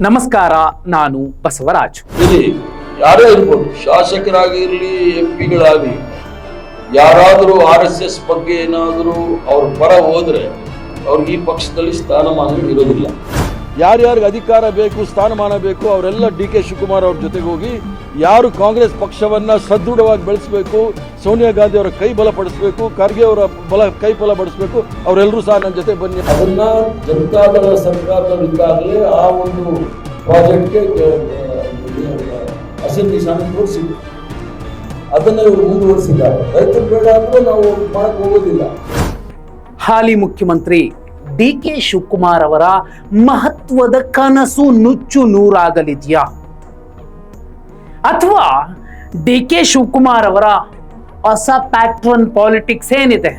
ನಮಸ್ಕಾರ, ನಾನು ಬಸವರಾಜ್. ಇಲ್ಲಿ ಯಾರೇ ಇರ್ಬೋದು, ಶಾಸಕರಾಗಿರ್ಲಿ, MP ಗಳಾಗಲಿ, ಯಾರಾದರೂ RSS ಬಗ್ಗೆ ಏನಾದರೂ ಅವ್ರ ಪರ ಹೋದ್ರೆ ಅವ್ರಿಗೆ ಈ ಪಕ್ಷದಲ್ಲಿ ಸ್ಥಾನಮಾನ ಇರೋದಿಲ್ಲ. ಯಾರ್ಯಾರಿಗೆ ಅಧಿಕಾರ ಬೇಕು, ಸ್ಥಾನಮಾನ ಬೇಕು, ಅವರೆಲ್ಲ DK ಶಿವಕುಮಾರ್ ಅವ್ರ ಜೊತೆಗೆ ಹೋಗಿ ಯಾರು ಕಾಂಗ್ರೆಸ್ ಪಕ್ಷವನ್ನ ಸದೃಢವಾಗಿ ಬೆಳೆಸಬೇಕು, ಸೋನಿಯಾ ಗಾಂಧಿ ಅವರ ಕೈ ಬಲಪಡಿಸಬೇಕು, ಖರ್ಗೆ ಅವರ ಕೈ ಬಲಪಡಿಸಬೇಕು, ಅವರೆಲ್ಲರೂ ಸಹ ನನ್ನ ಜೊತೆ ಬನ್ನಿ. ಅದನ್ನ ಜನತಾದಳ ಸರ್ಕಾರದಲ್ಲಿದ್ದಾಗಲೇ ಆ ಒಂದು ಪ್ರಾಜೆಕ್ಟ್ಗೆ ಅಸೆಂಬ್ಲಿ ತೋರಿಸಿದ್ರು. ಅದನ್ನ ಇವರು ಮುಂದುವರಿಸಿದ್ದಾರೆ. ರೈತರು ಬೇಡ ಅಂದ್ರೆ ನಾವು ಮಾಡಕ್ ಹೋಗೋದಿಲ್ಲ. ಹಾಲಿ ಮುಖ್ಯಮಂತ್ರಿ DK ಶಿವಕುಮಾರ್ ಅವರ ಮಹತ್ವದ ಕನಸು ನುಚ್ಚು ನೂರಾಗಲಿದೆಯಾ, ಅಥವಾ DK ಶಿವಕುಮಾರ್ ಅವರ ಹೊಸ ಪ್ಯಾಟ್ರನ್ ಪಾಲಿಟಿಕ್ಸ್ ಏನಿದೆ,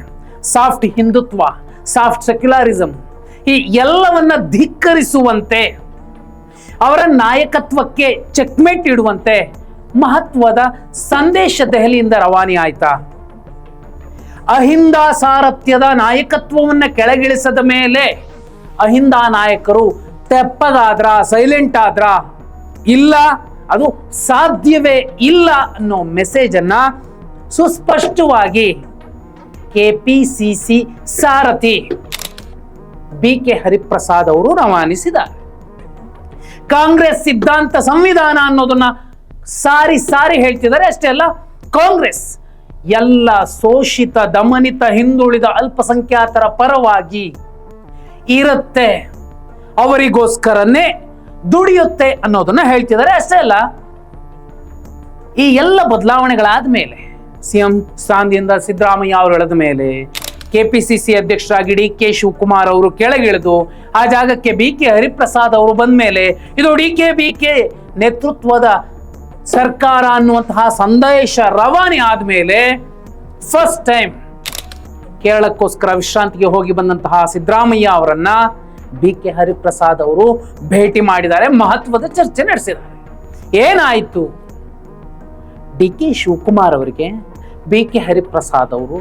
ಸಾಫ್ಟ್ ಹಿಂದುತ್ವ, ಸಾಫ್ಟ್ ಸೆಕ್ಯುಲರಿಸಂ, ಈ ಎಲ್ಲವನ್ನ ಧಿಕ್ಕರಿಸುವಂತೆ, ಅವರ ನಾಯಕತ್ವಕ್ಕೆ ಚೆಕ್ಮೇಟ್ ಇಡುವಂತೆ ಮಹತ್ವದ ಸಂದೇಶ ದೆಹಲಿಯಿಂದ ರವಾನೆ ಆಯ್ತಾ? ಅಹಿಂದ ಸಾರಥ್ಯದ ನಾಯಕತ್ವವನ್ನ ಕೆಳಗಿಳಿಸದ ಮೇಲೆ ಅಹಿಂದ ನಾಯಕರು ತೆಪ್ಪಗಾದ್ರ, ಸೈಲೆಂಟ್ ಆದ್ರ? ಇಲ್ಲ, ಅದು ಸಾಧ್ಯವೇ ಇಲ್ಲ ಅನ್ನೋ ಮೆಸೇಜ್ ಅನ್ನ ಸುಸ್ಪಷ್ಟವಾಗಿ KPCC ಸಾರಥಿ BK ಹರಿಪ್ರಸಾದ್ ಅವರು ರವಾನಿಸಿದ್ದಾರೆ. ಕಾಂಗ್ರೆಸ್ ಸಿದ್ಧಾಂತ ಸಂವಿಧಾನ ಅನ್ನೋದನ್ನ ಸಾರಿ ಸಾರಿ ಹೇಳ್ತಿದ್ದಾರೆ. ಅಷ್ಟೇ ಅಲ್ಲ, ಕಾಂಗ್ರೆಸ್ ಎಲ್ಲ ಶೋಷಿತ, ದಮನಿತ, ಹಿಂದುಳಿದ ಅಲ್ಪಸಂಖ್ಯಾತರ ಪರವಾಗಿ ಇರುತ್ತೆ, ಅವರಿಗೋಸ್ಕರನೇ ದುಡಿಯುತ್ತೆ ಅನ್ನೋದನ್ನ ಹೇಳ್ತಿದ್ದಾರೆ. ಅಷ್ಟೇ ಅಲ್ಲ, ಈ ಎಲ್ಲ ಬದಲಾವಣೆಗಳಾದ ಮೇಲೆ, CM ಸ್ಥಾನದಿಂದ ಸಿದ್ದರಾಮಯ್ಯ ಅವರು ಎಳೆದ ಮೇಲೆ, KPCC ಅಧ್ಯಕ್ಷರಾಗಿ DK ಶಿವಕುಮಾರ್ ಅವರು ಕೆಳಗಿಳಿದು ಆ ಜಾಗಕ್ಕೆ BK ಹರಿಪ್ರಸಾದ್ ಅವರು ಬಂದ ಮೇಲೆ, ಇದು BK ನೇತೃತ್ವದ ಸರ್ಕಾರ ಅನ್ನುವಂತಹ ಸಂದೇಶ ರವಾನೆ ಆದ್ಮೇಲೆ ಫಸ್ಟ್ ಟೈಮ್ ಕೇರಳಕ್ಕೋಸ್ಕರ ವಿಶ್ರಾಂತಿಗೆ ಹೋಗಿ ಬಂದಂತಹ ಸಿದ್ದರಾಮಯ್ಯ ಅವರನ್ನ BK ಹರಿಪ್ರಸಾದ್ ಅವರು ಭೇಟಿ ಮಾಡಿದ್ದಾರೆ, ಮಹತ್ವದ ಚರ್ಚೆ ನಡೆಸಿದ್ದಾರೆ. ಏನಾಯ್ತು? DK ಶಿವಕುಮಾರ್ ಅವರಿಗೆ BK ಹರಿಪ್ರಸಾದ್ ಅವರು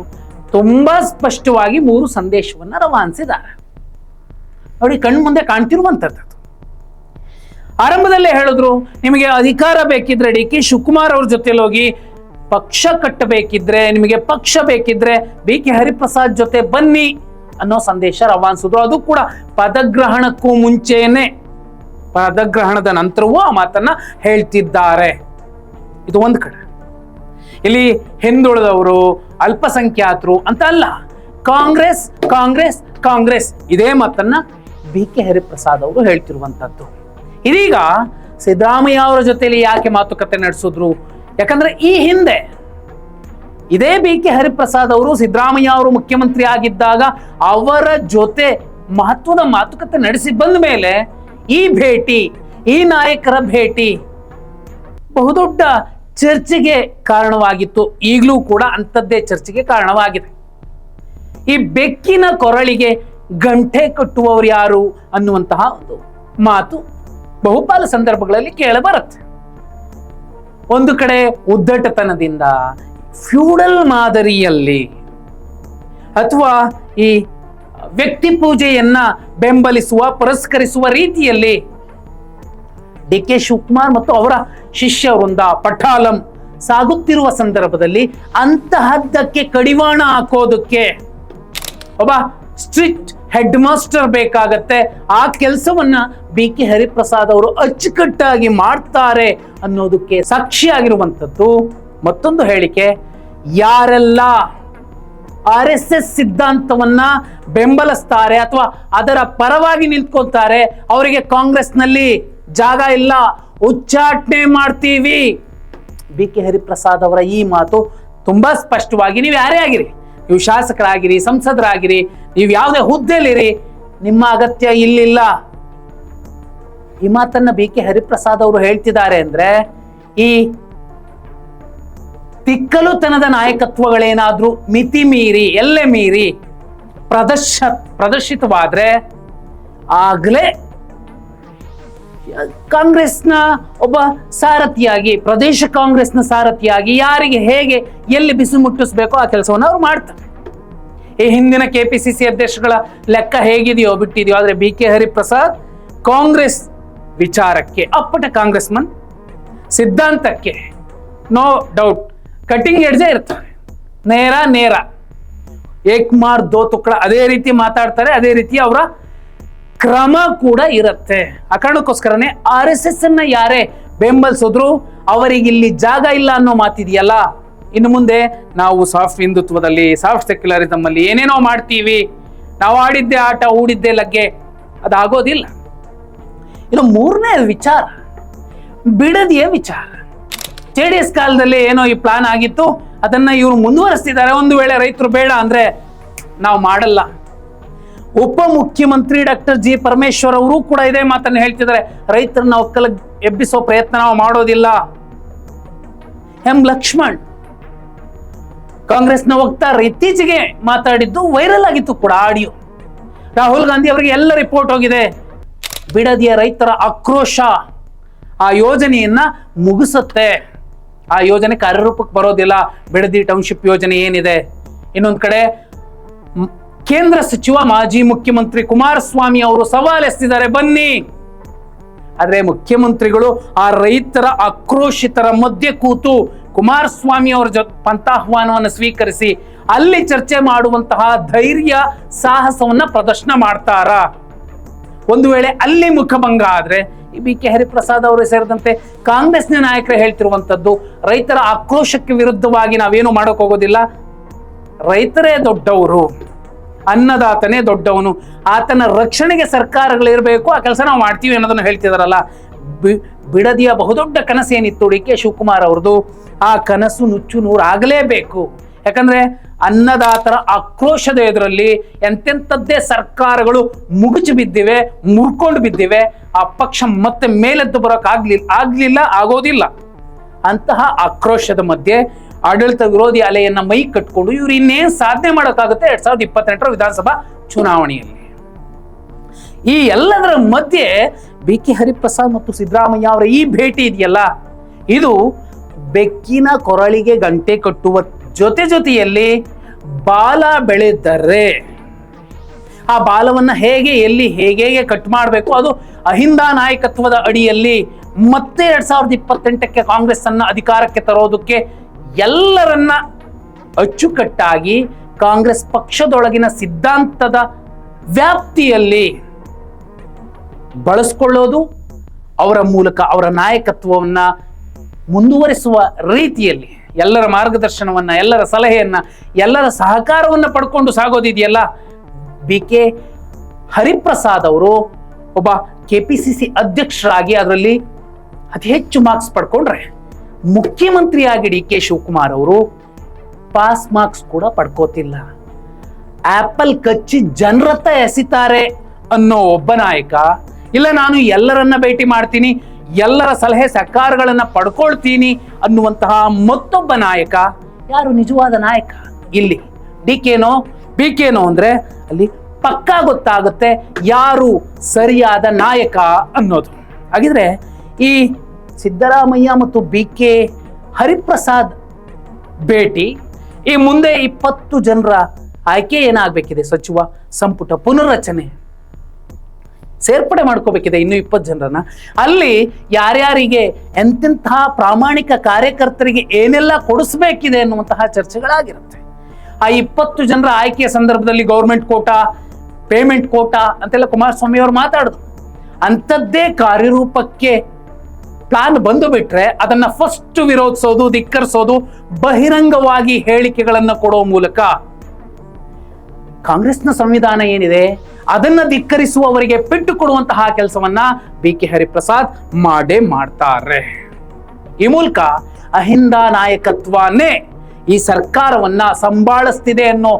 ತುಂಬಾ ಸ್ಪಷ್ಟವಾಗಿ 3 ಸಂದೇಶವನ್ನ ರವಾನಿಸಿದ್ದಾರೆ. ನೋಡಿ, ಕಣ್ಣು ಮುಂದೆ ಕಾಣ್ತಿರುವಂತದ್ದು. ಆರಂಭದಲ್ಲೇ ಹೇಳಿದ್ರು, ನಿಮಗೆ ಅಧಿಕಾರ ಬೇಕಿದ್ರೆ DK ಶಿವಕುಮಾರ್ ಅವ್ರ ಜೊತೆಲಿ ಹೋಗಿ, ಪಕ್ಷ ಕಟ್ಟಬೇಕಿದ್ರೆ, ನಿಮಗೆ ಪಕ್ಷ ಬೇಕಿದ್ರೆ BK ಹರಿಪ್ರಸಾದ್ ಜೊತೆ ಬನ್ನಿ ಅನ್ನೋ ಸಂದೇಶ ರವಾನಿಸಿದ್ರು. ಅದು ಕೂಡ ಪದಗ್ರಹಣಕ್ಕೂ ಮುಂಚೆನೆ, ಪದಗ್ರಹಣದ ನಂತರವೂ ಆ ಮಾತನ್ನ ಹೇಳ್ತಿದ್ದಾರೆ. ಇದು ಒಂದು ಕಡೆ. ಇಲ್ಲಿ ಹಿಂದುಳಿದವರು, ಅಲ್ಪಸಂಖ್ಯಾತರು ಅಂತ ಅಲ್ಲ, ಕಾಂಗ್ರೆಸ್ ಕಾಂಗ್ರೆಸ್ ಕಾಂಗ್ರೆಸ್ ಇದೇ ಮಾತನ್ನ BK ಹರಿಪ್ರಸಾದ್ ಅವರು ಹೇಳ್ತಿರುವಂತದ್ದು. ಇದೀಗ ಸಿದ್ದರಾಮಯ್ಯ ಅವರ ಜೊತೆಲಿ ಯಾಕೆ ಮಾತುಕತೆ ನಡೆಸಿದ್ರು? ಯಾಕಂದ್ರೆ ಈ ಹಿಂದೆ ಇದೇ BK ಹರಿಪ್ರಸಾದ್ ಅವರು ಸಿದ್ದರಾಮಯ್ಯ ಅವರು ಮುಖ್ಯಮಂತ್ರಿ ಆಗಿದ್ದಾಗ ಅವರ ಜೊತೆ ಮಹತ್ವದ ಮಾತುಕತೆ ನಡೆಸಿ ಬಂದ ಮೇಲೆ ಈ ಭೇಟಿ, ಈ ನಾಯಕರ ಭೇಟಿ ಬಹುದೊಡ್ಡ ಚರ್ಚೆಗೆ ಕಾರಣವಾಗಿತ್ತು. ಈಗಲೂ ಕೂಡ ಅಂಥದ್ದೇ ಚರ್ಚೆಗೆ ಕಾರಣವಾಗಿದೆ. ಈ ಬೆಕ್ಕಿನ ಕೊರಳಿಗೆ ಗಂಟೆ ಕಟ್ಟುವವರು ಯಾರು ಅನ್ನುವಂತಹ ಒಂದು ಮಾತು ಬಹುಪಾಲು ಸಂದರ್ಭಗಳಲ್ಲಿ ಕೇಳಬರುತ್ತೆ. ಒಂದು ಕಡೆ ಉದ್ದಟತನದಿಂದ, ಫ್ಯೂಡಲ್ ಮಾದರಿಯಲ್ಲಿ, ಅಥವಾ ಈ ವ್ಯಕ್ತಿ ಪೂಜೆಯನ್ನ ಬೆಂಬಲಿಸುವ, ಪುರಸ್ಕರಿಸುವ ರೀತಿಯಲ್ಲಿ DK ಶಿವಕುಮಾರ್ ಮತ್ತು ಅವರ ಶಿಷ್ಯ ವೃಂದ, ಪಠಾಲಂ ಸಾಗುತ್ತಿರುವ ಸಂದರ್ಭದಲ್ಲಿ ಅಂತಹದ್ದಕ್ಕೆ ಕಡಿವಾಣ ಹಾಕೋದಕ್ಕೆ ಒಬ್ಬ ಸ್ಟ್ರಿಕ್ಟ್ ಹೆಡ್ ಮಾಸ್ಟರ್ ಬೇಕಾಗತ್ತೆ. ಆ ಕೆಲಸವನ್ನ BK ಹರಿಪ್ರಸಾದ್ ಅವರು ಅಚ್ಚುಕಟ್ಟಾಗಿ ಮಾಡ್ತಾರೆ ಅನ್ನೋದಕ್ಕೆ ಸಾಕ್ಷಿಯಾಗಿರುವಂಥದ್ದು ಮತ್ತೊಂದು ಹೇಳಿಕೆ. ಯಾರೆಲ್ಲ RSS ಸಿದ್ಧಾಂತವನ್ನ ಬೆಂಬಲಿಸ್ತಾರೆ ಅಥವಾ ಅದರ ಪರವಾಗಿ ನಿಂತ್ಕೊಳ್ತಾರೆ, ಅವರಿಗೆ ಕಾಂಗ್ರೆಸ್ನಲ್ಲಿ ಜಾಗ ಇಲ್ಲ, ಉಚ್ಚಾಟನೆ ಮಾಡ್ತೀವಿ. BK ಹರಿಪ್ರಸಾದ್ ಅವರ ಈ ಮಾತು ತುಂಬಾ ಸ್ಪಷ್ಟವಾಗಿ, ನೀವು ಯಾರೇ ಆಗಿರಿ, ನೀವು ಶಾಸಕರಾಗಿರಿ, ಸಂಸದರಾಗಿರಿ, ನೀವು ಯಾವುದೇ ಹುದ್ದೆಲಿರಿ, ನಿಮ್ಮ ಅಗತ್ಯ ಇಲ್ಲಿಲ್ಲ. ಈ ಮಾತನ್ನ BK ಹರಿಪ್ರಸಾದ್ ಅವರು ಹೇಳ್ತಿದ್ದಾರೆ ಅಂದ್ರೆ, ಈ ತಿಕ್ಕಲುತನದ ನಾಯಕತ್ವಗಳೇನಾದ್ರೂ ಮಿತಿ ಮೀರಿ, ಎಲ್ಲೆ ಮೀರಿ ಪ್ರದರ್ಶಿತವಾದ್ರೆ ಆಗ್ಲೇ ಕಾಂಗ್ರೆಸ್ನ ಒಬ್ಬ ಸಾರಥಿಯಾಗಿ, ಪ್ರದೇಶ ಕಾಂಗ್ರೆಸ್ನ ಸಾರಥಿಯಾಗಿ ಯಾರಿಗೆ ಹೇಗೆ ಎಲ್ಲಿ ಬಿಸಿ ಮುಟ್ಟಿಸ್ಬೇಕೋ ಆ ಕೆಲಸವನ್ನು ಅವ್ರು ಮಾಡ್ತಾರೆ. ಈ ಹಿಂದಿನ KPCC ಅಧ್ಯಕ್ಷಗಳ ಲೆಕ್ಕ ಹೇಗಿದೆಯೋ ಬಿಟ್ಟಿದೆಯೋ, ಆದ್ರೆ BK ಹರಿಪ್ರಸಾದ್ ಕಾಂಗ್ರೆಸ್ ವಿಚಾರಕ್ಕೆ ಅಪ್ಪಟ ಕಾಂಗ್ರೆಸ್ಮನ್, ಸಿದ್ಧಾಂತಕ್ಕೆ ನೋ ಡೌಟ್ ಕಟಿಂಗ್ ಎಡ್ಜೇ ಇರ್ತಾರೆ, ನೇರ ಏಕ್ ಮಾರ್ ದೋ ತುಕ್ಕಡ ಅದೇ ರೀತಿ ಮಾತಾಡ್ತಾರೆ, ಅದೇ ರೀತಿ ಅವರ ಕ್ರಮ ಕೂಡ ಇರುತ್ತೆ. ಆ ಕಾರಣಕ್ಕೋಸ್ಕರನೇ RSS ಅನ್ನ ಯಾರೇ ಬೆಂಬಲಿಸಿದ್ರು ಅವರಿಗೆ ಇಲ್ಲಿ ಜಾಗ ಇಲ್ಲ ಅನ್ನೋ ಮಾತಿದೆಯಲ್ಲ. ಇನ್ನು ಮುಂದೆ ನಾವು ಸಾಫ್ಟ್ ಹಿಂದುತ್ವದಲ್ಲಿ, ಸಾಫ್ಟ್ ಸೆಕ್ಯುಲರಿಸಮ್ ಅಲ್ಲಿ ಏನೇನೋ ಮಾಡ್ತೀವಿ, ನಾವು ಆಡಿದ್ದೆ ಆಟ ಹೂಡಿದ್ದೆ ಲಗ್ಗೆ, ಅದಾಗೋದಿಲ್ಲ. ಇನ್ನು ಮೂರನೇ ವಿಚಾರ ಬಿಡದಿಯ ವಿಚಾರ. JDS ಕಾಲದಲ್ಲಿ ಏನೋ ಈ ಪ್ಲಾನ್ ಆಗಿತ್ತು, ಅದನ್ನ ಇವರು ಮುಂದುವರಿಸ್ತಿದ್ದಾರೆ. ಒಂದು ವೇಳೆ ರೈತರು ಬೇಡ ಅಂದ್ರೆ ನಾವು ಮಾಡಲ್ಲ. ಉಪಮುಖ್ಯಮಂತ್ರಿ ಡಾಕ್ಟರ್ G. ಪರಮೇಶ್ವರ್ ಅವರು ಕೂಡ ಇದೇ ಮಾತನ್ನು ಹೇಳ್ತಿದ್ದಾರೆ, ರೈತರನ್ನ ಒಕ್ಕಲ ಎಬ್ಬಿಸೋ ಪ್ರಯತ್ನ ನಾವು ಮಾಡೋದಿಲ್ಲ. ಎಂ ಲಕ್ಷ್ಮಣ್ ಕಾಂಗ್ರೆಸ್ನ ವಕ್ತಾರ ಇತ್ತೀಚೆಗೆ ಮಾತಾಡಿದ್ದು ವೈರಲ್ ಆಗಿತ್ತು ಕೂಡ ಆಡಿಯೋ. ರಾಹುಲ್ ಗಾಂಧಿ ಅವರಿಗೆ ಎಲ್ಲ ರಿಪೋರ್ಟ್ ಹೋಗಿದೆ. ಬಿಡದಿಯ ರೈತರ ಆಕ್ರೋಶ ಆ ಯೋಜನೆಯನ್ನ ಮುಗಿಸುತ್ತೆ. ಆ ಯೋಜನೆ ಕಾರ್ಯರೂಪಕ್ಕೆ ಬರೋದಿಲ್ಲ. ಬಿಡದಿ ಟೌನ್ಶಿಪ್ ಯೋಜನೆ ಏನಿದೆ. ಇನ್ನೊಂದು ಕಡೆ ಕೇಂದ್ರ ಸಚಿವ ಮಾಜಿ ಮುಖ್ಯಮಂತ್ರಿ ಕುಮಾರಸ್ವಾಮಿ ಅವರು ಸವಾಲು ಎಸೆದಿದ್ದಾರೆ, ಬನ್ನಿ. ಆದ್ರೆ ಮುಖ್ಯಮಂತ್ರಿಗಳು ಆ ರೈತರ ಆಕ್ರೋಶಿತರ ಮಧ್ಯೆ ಕೂತು ಕುಮಾರಸ್ವಾಮಿ ಅವರ ಪಂಥಾಹ್ವಾನವನ್ನು ಸ್ವೀಕರಿಸಿ ಅಲ್ಲಿ ಚರ್ಚೆ ಮಾಡುವಂತಹ ಧೈರ್ಯ ಸಾಹಸವನ್ನ ಪ್ರದರ್ಶನ ಮಾಡ್ತಾರ. ಒಂದು ವೇಳೆ ಅಲ್ಲಿ ಮುಖಭಂಗ ಆದ್ರೆ ಈ BK ಹರಿಪ್ರಸಾದ್ ಅವರು ಸೇರಿದಂತೆ ಕಾಂಗ್ರೆಸ್ನ ನಾಯಕರು ಹೇಳ್ತಿರುವಂತದ್ದು, ರೈತರ ಆಕ್ರೋಶಕ್ಕೆ ವಿರುದ್ಧವಾಗಿ ನಾವೇನು ಮಾಡೋಕ್ ಹೋಗೋದಿಲ್ಲ, ರೈತರೇ ದೊಡ್ಡವರು, ಅನ್ನದಾತನೇ ದೊಡ್ಡವನು, ಆತನ ರಕ್ಷಣೆಗೆ ಸರ್ಕಾರಗಳಿರ್ಬೇಕು, ಆ ಕೆಲಸ ನಾವು ಮಾಡ್ತೀವಿ ಅನ್ನೋದನ್ನ ಹೇಳ್ತಿದಾರಲ್ಲ. ಬಿಡದಿಯ ಬಹುದೊಡ್ಡ ಕನಸೇನಿತ್ತು DK ಶಿವಕುಮಾರ್ ಅವ್ರದ್ದು, ಆ ಕನಸು ನುಚ್ಚು ನೂರಾಗಲೇಬೇಕು. ಯಾಕಂದ್ರೆ ಅನ್ನದಾತರ ಆಕ್ರೋಶದ ಎದುರಲ್ಲಿ ಎಂತೆಂಥದ್ದೇ ಸರ್ಕಾರಗಳು ಮುಗುಚು ಬಿದ್ದಿವೆ, ಮುರ್ಕೊಂಡು ಬಿದ್ದಿವೆ. ಆ ಪಕ್ಷ ಮತ್ತೆ ಮೇಲೆದ್ದು ಬರೋಕ್ ಆಗ್ಲಿಲ್ಲ, ಆಗೋದಿಲ್ಲ. ಅಂತಹ ಆಕ್ರೋಶದ ಮಧ್ಯೆ ಆಡಳಿತ ವಿರೋಧಿ ಅಲೆಯನ್ನ ಮೈ ಕಟ್ಕೊಂಡು ಇವ್ರು ಇನ್ನೇನ್ ಸಾಧನೆ ಮಾಡೋಕ್ಕಾಗುತ್ತೆ 2028ರ ವಿಧಾನಸಭಾ ಚುನಾವಣೆಯಲ್ಲಿ. ಈ ಎಲ್ಲದರ ಮಧ್ಯೆ BK ಹರಿಪ್ರಸಾದ್ ಮತ್ತು ಸಿದ್ದರಾಮಯ್ಯ ಅವರ ಈ ಭೇಟಿ ಇದೆಯಲ್ಲ, ಇದು ಬೆಕ್ಕಿನ ಕೊರಳಿಗೆ ಗಂಟೆ ಕಟ್ಟುವ ಜೊತೆಯಲ್ಲಿ ಬಾಲ ಬೆಳೆದರೆ ಆ ಬಾಲವನ್ನ ಹೇಗೆ ಎಲ್ಲಿ ಹೇಗೆ ಕಟ್ ಮಾಡಬೇಕು, ಅದು ಅಹಿಂದ ನಾಯಕತ್ವದ ಅಡಿಯಲ್ಲಿ ಮತ್ತೆ 2028ಕ್ಕೆ ಕಾಂಗ್ರೆಸ್ ಅನ್ನ ಅಧಿಕಾರಕ್ಕೆ ತರೋದಕ್ಕೆ ಎಲ್ಲರನ್ನ ಅಚ್ಚುಕಟ್ಟಾಗಿ ಕಾಂಗ್ರೆಸ್ ಪಕ್ಷದೊಳಗಿನ ಸಿದ್ಧಾಂತದ ವ್ಯಾಪ್ತಿಯಲ್ಲಿ ಬಳಸ್ಕೊಳ್ಳೋದು, ಅವರ ಮೂಲಕ ಅವರ ನಾಯಕತ್ವವನ್ನ ಮುಂದುವರಿಸುವ ರೀತಿಯಲ್ಲಿ ಎಲ್ಲರ ಮಾರ್ಗದರ್ಶನವನ್ನ, ಎಲ್ಲರ ಸಲಹೆಯನ್ನ, ಎಲ್ಲರ ಸಹಕಾರವನ್ನ ಪಡ್ಕೊಂಡು ಸಾಗೋದಿದೆಯಲ್ಲ. BK ಹರಿಪ್ರಸಾದ್ ಅವರು ಒಬ್ಬ KPCC ಅಧ್ಯಕ್ಷರಾಗಿ ಅದರಲ್ಲಿ ಅತಿ ಹೆಚ್ಚು ಮಾರ್ಕ್ಸ್ ಪಡ್ಕೊಂಡ್ರೆ, ಮುಖ್ಯಮಂತ್ರಿಯಾಗಿ DK ಶಿವಕುಮಾರ್ ಅವರು ಪಾಸ್ ಮಾರ್ಕ್ಸ್ ಕೂಡ ಪಡ್ಕೋತಿಲ್ಲ. ಆಪಲ್ ಕಚ್ಚಿ ಜನರತ್ತ ಎಸಿತಾರೆ ಅನ್ನೋ ಒಬ್ಬ ನಾಯಕ, ಇಲ್ಲ ನಾನು ಎಲ್ಲರನ್ನ ಭೇಟಿ ಮಾಡ್ತೀನಿ, ಎಲ್ಲರ ಸಲಹೆ ಸಹಕಾರಗಳನ್ನ ಪಡ್ಕೊಳ್ತೀನಿ ಅನ್ನುವಂತಹ ಮತ್ತೊಬ್ಬ ನಾಯಕ ಯಾರು ನಿಜವಾದ ನಾಯಕ? ಇಲ್ಲಿ DKನೋ BKನೋ ಅಂದ್ರೆ ಅಲ್ಲಿ ಪಕ್ಕಾ ಗೊತ್ತಾಗುತ್ತೆ ಯಾರು ಸರಿಯಾದ ನಾಯಕ ಅನ್ನೋದು. ಹಾಗಿದ್ರೆ ಈ ಸಿದ್ದರಾಮಯ್ಯ ಮತ್ತು BK ಹರಿಪ್ರಸಾದ್ ಭೇಟಿ, ಈ ಮುಂದೆ 20 ಜನರ ಆಯ್ಕೆ ಏನಾಗಬೇಕಿದೆ, ಸಚಿವ ಸಂಪುಟ ಪುನರ್ರಚನೆ ಸೇರ್ಪಡೆ ಮಾಡ್ಕೋಬೇಕಿದೆ ಇನ್ನು 20 ಜನರನ್ನ. ಅಲ್ಲಿ ಯಾರ್ಯಾರಿಗೆ ಎಂತೆಂತಹ ಪ್ರಾಮಾಣಿಕ ಕಾರ್ಯಕರ್ತರಿಗೆ ಏನೆಲ್ಲ ಕೊಡಿಸ್ಬೇಕಿದೆ ಅನ್ನುವಂತಹ ಚರ್ಚೆಗಳಾಗಿರುತ್ತೆ. ಆ 20 ಜನರ ಆಯ್ಕೆಯ ಸಂದರ್ಭದಲ್ಲಿ ಗೌರ್ಮೆಂಟ್ ಕೋಟಾ, ಪೇಮೆಂಟ್ ಕೋಟಾ ಅಂತೆಲ್ಲ ಕುಮಾರಸ್ವಾಮಿ ಅವರು ಮಾತಾಡಿದ್ರು. ಅಂಥದ್ದೇ ಕಾರ್ಯರೂಪಕ್ಕೆ ಪ್ಲಾನ್ ಬಂದು ಬಿಟ್ರೆ ಅದನ್ನ ಫಸ್ಟ್ ವಿರೋಧಿಸೋದು, ಧಿಕ್ಕರಿಸೋದು, ಬಹಿರಂಗವಾಗಿ ಹೇಳಿಕೆಗಳನ್ನ ಕೊಡೋ ಮೂಲಕ ಕಾಂಗ್ರೆಸ್ನ ಸಂವಿಧಾನ ಏನಿದೆ ಅದನ್ನ ಧಿಕ್ಕರಿಸುವವರಿಗೆ ಪೆಟ್ಟು ಕೊಡುವಂತಹ ಕೆಲಸವನ್ನ BK ಹರಿಪ್ರಸಾದ್ ಮಾಡೇ ಮಾಡ್ತಾರೆ. ಈ ಮೂಲಕ ಅಹಿಂದ ನಾಯಕತ್ವನೇ ಈ ಸರ್ಕಾರವನ್ನ ಸಂಭಾಳಿಸ್ತಿದೆ ಅನ್ನೋ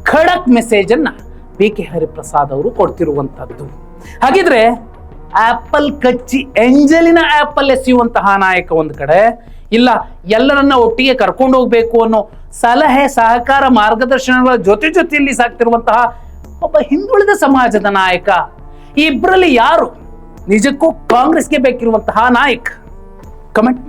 ಖಡಕ್ ಮೆಸೇಜ್ ಅನ್ನ BK ಹರಿಪ್ರಸಾದ್ ಅವರು ಕೊಡ್ತಿರುವಂತದ್ದು. ಹಾಗಿದ್ರೆ ಆಪಲ್ ಕಚ್ಚಿ ಎಂಜಲಿನ ಆಪಲ್ ಎಸೆಯುವಂತಹ ನಾಯಕ ಒಂದು ಕಡೆ, ಇಲ್ಲ ಎಲ್ಲರನ್ನ ಒಟ್ಟಿಗೆ ಕರ್ಕೊಂಡು ಹೋಗ್ಬೇಕು ಅನ್ನೋ ಸಲಹೆ ಸಹಕಾರ ಮಾರ್ಗದರ್ಶನಗಳ ಜೊತೆಯಲ್ಲಿ ಸಾಕ್ತಿರುವಂತಹ ಒಬ್ಬ ಹಿಂದುಳಿದ ಸಮಾಜದ ನಾಯಕ. ಈ ಇಬ್ಬರಲ್ಲಿ ಯಾರು ನಿಜಕ್ಕೂ ಕಾಂಗ್ರೆಸ್ಗೆ ಬೇಕಿರುವಂತಹ ನಾಯಕ? ಕಮೆಂಟ್